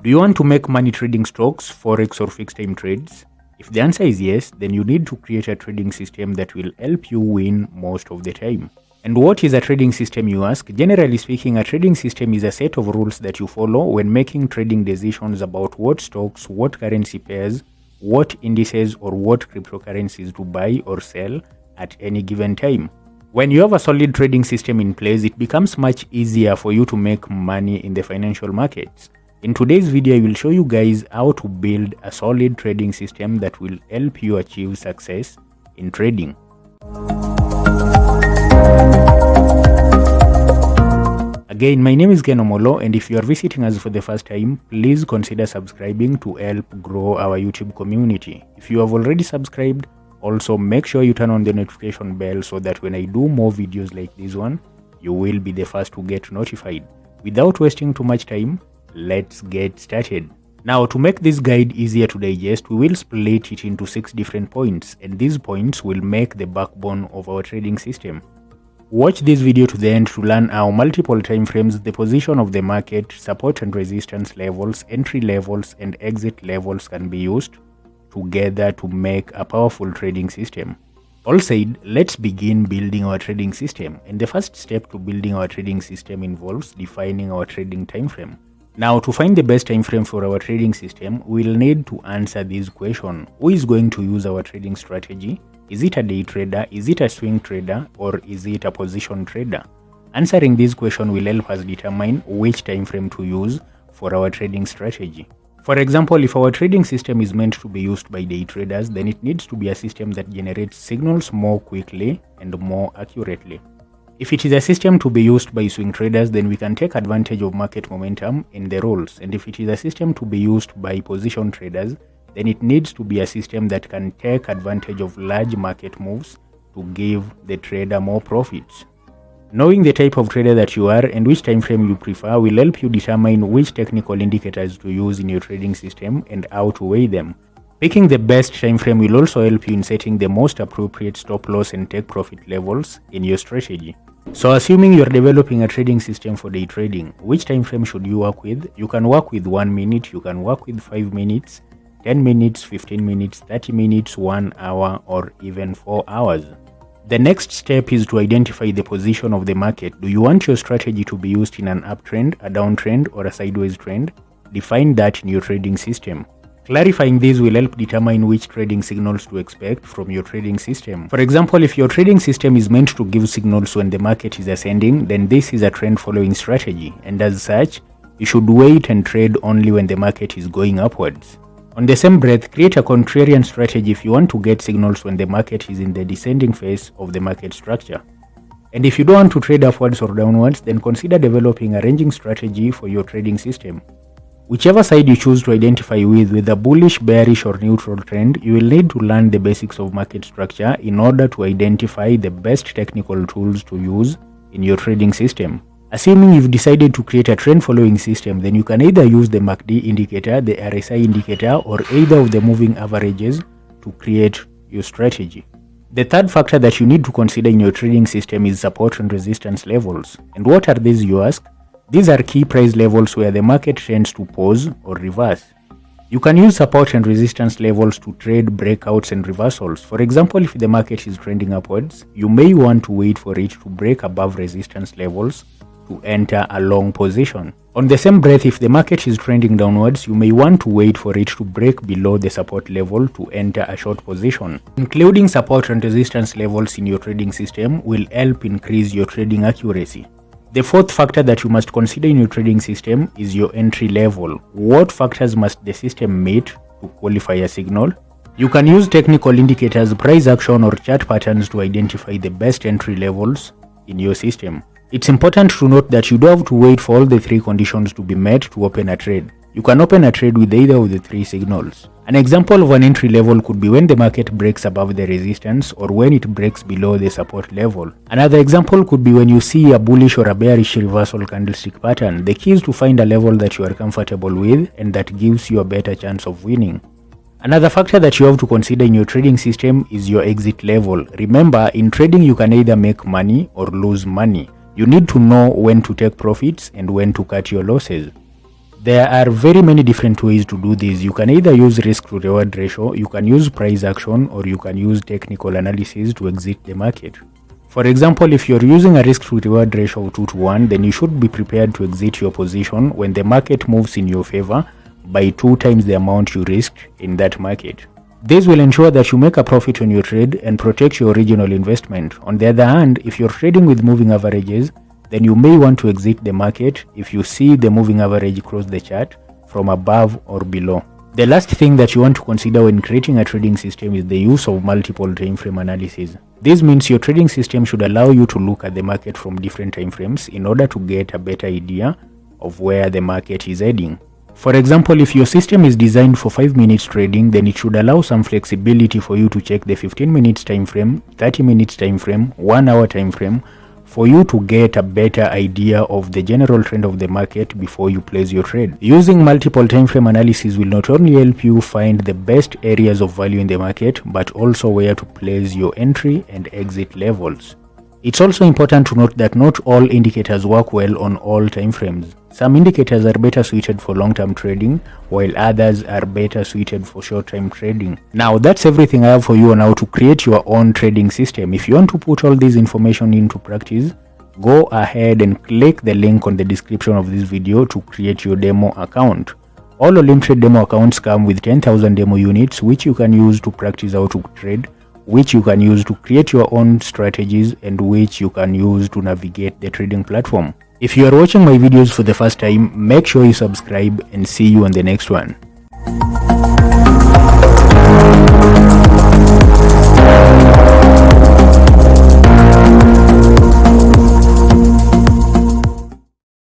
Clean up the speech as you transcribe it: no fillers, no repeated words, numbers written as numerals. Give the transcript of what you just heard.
Do you want to make money trading stocks, forex or fixed time trades? If the answer is yes, then you need to create a trading system that will help you win most of the time. And what is a trading system, you ask? Generally speaking, a trading system is a set of rules that you follow when making trading decisions about what stocks, what currency pairs, what indices or what cryptocurrencies to buy or sell at any given time. When you have a solid trading system in place, it becomes much easier for you to make money in the financial markets. In today's video, I will show you guys how to build a solid trading system that will help you achieve success in trading. Again, my name is Ken Omolo, and if you are visiting us for the first time, please consider subscribing to help grow our YouTube community. If you have already subscribed, also make sure you turn on the notification bell so that when I do more videos like this one, you will be the first to get notified. Without wasting too much time, let's get started. Now, to make this guide easier to digest, we will split it into 6 different points, and these points will make the backbone of our trading system. Watch this video to the end to learn how multiple time frames, the position of the market, support and resistance levels, entry levels, and exit levels can be used together to make a powerful trading system. All said, let's begin building our trading system, and the first step to building our trading system involves defining our trading time frame. Now, to find the best time frame for our trading system, we'll need to answer this question: who is going to use our trading strategy? Is it a day trader, is it a swing trader, or is it a position trader? Answering this question will help us determine which time frame to use for our trading strategy. For example, if our trading system is meant to be used by day traders, then it needs to be a system that generates signals more quickly and more accurately. If it is a system to be used by swing traders, then we can take advantage of market momentum in the rolls. And if it is a system to be used by position traders, then it needs to be a system that can take advantage of large market moves to give the trader more profits. Knowing the type of trader that you are and which time frame you prefer will help you determine which technical indicators to use in your trading system and how to weigh them. Picking the best time frame will also help you in setting the most appropriate stop loss and take profit levels in your strategy. So assuming you're developing a trading system for day trading, which time frame should you work with? You can work with 1 minute, you can work with 5 minutes, 10 minutes, 15 minutes, 30 minutes, 1 hour, or even 4 hours. The next step is to identify the position of the market. Do you want your strategy to be used in an uptrend, a downtrend, or a sideways trend? Define that in your trading system. Clarifying this will help determine which trading signals to expect from your trading system. For example, if your trading system is meant to give signals when the market is ascending, then this is a trend following strategy, and as such, you should wait and trade only when the market is going upwards. On the same breath, create a contrarian strategy if you want to get signals when the market is in the descending phase of the market structure. And if you don't want to trade upwards or downwards, then consider developing a ranging strategy for your trading system. Whichever side you choose to identify with a bullish, bearish, or neutral trend, you will need to learn the basics of market structure in order to identify the best technical tools to use in your trading system. Assuming you've decided to create a trend following system, then you can either use the MACD indicator, the RSI indicator, or either of the moving averages to create your strategy. The third factor that you need to consider in your trading system is support and resistance levels. And what are these, you ask? These are key price levels where the market tends to pause or reverse. You can use support and resistance levels to trade breakouts and reversals. For example, if the market is trending upwards, you may want to wait for it to break above resistance levels to enter a long position. On the same breath, if the market is trending downwards, you may want to wait for it to break below the support level to enter a short position. Including support and resistance levels in your trading system will help increase your trading accuracy. The fourth factor that you must consider in your trading system is your entry level. What factors must the system meet to qualify a signal? You can use technical indicators, price action, or chart patterns to identify the best entry levels in your system. It's important to note that you don't have to wait for all the 3 conditions to be met to open a trade. You can open a trade with either of the 3 signals. An example of an entry level could be when the market breaks above the resistance or when it breaks below the support level. Another example could be when you see a bullish or a bearish reversal candlestick pattern. The key is to find a level that you are comfortable with and that gives you a better chance of winning. Another factor that you have to consider in your trading system is your exit level. Remember, in trading you can either make money or lose money. You need to know when to take profits and when to cut your losses. There are very many different ways to do this. You can either use risk to reward ratio, you can use price action, or you can use technical analysis to exit the market. For example, if you're using a risk to reward ratio of 2 to 1, then you should be prepared to exit your position when the market moves in your favor by 2 times the amount you risked in that market. This will ensure that you make a profit on your trade and protect your original investment. On the other hand, if you're trading with moving averages, then you may want to exit the market if you see the moving average cross the chart from above or below. The last thing that you want to consider when creating a trading system is the use of multiple time frame analysis. This means your trading system should allow you to look at the market from different time frames in order to get a better idea of where the market is heading. For example, if your system is designed for 5 minutes trading, then it should allow some flexibility for you to check the 15 minutes time frame, 30 minutes time frame, 1 hour time frame, for you to get a better idea of the general trend of the market before you place your trade. Using multiple time frame analysis will not only help you find the best areas of value in the market, but also where to place your entry and exit levels. It's also important to note that not all indicators work well on all time frames. Some indicators are better suited for long-term trading, while others are better suited for short-term trading. Now, that's everything I have for you on how to create your own trading system. If you want to put all this information into practice, go ahead and click the link on the description of this video to create your demo account. All Olymptrade demo accounts come with 10,000 demo units, which you can use to practice how to trade, which you can use to create your own strategies, and which you can use to navigate the trading platform. If you are watching my videos for the first time, make sure you subscribe and see you on the next one.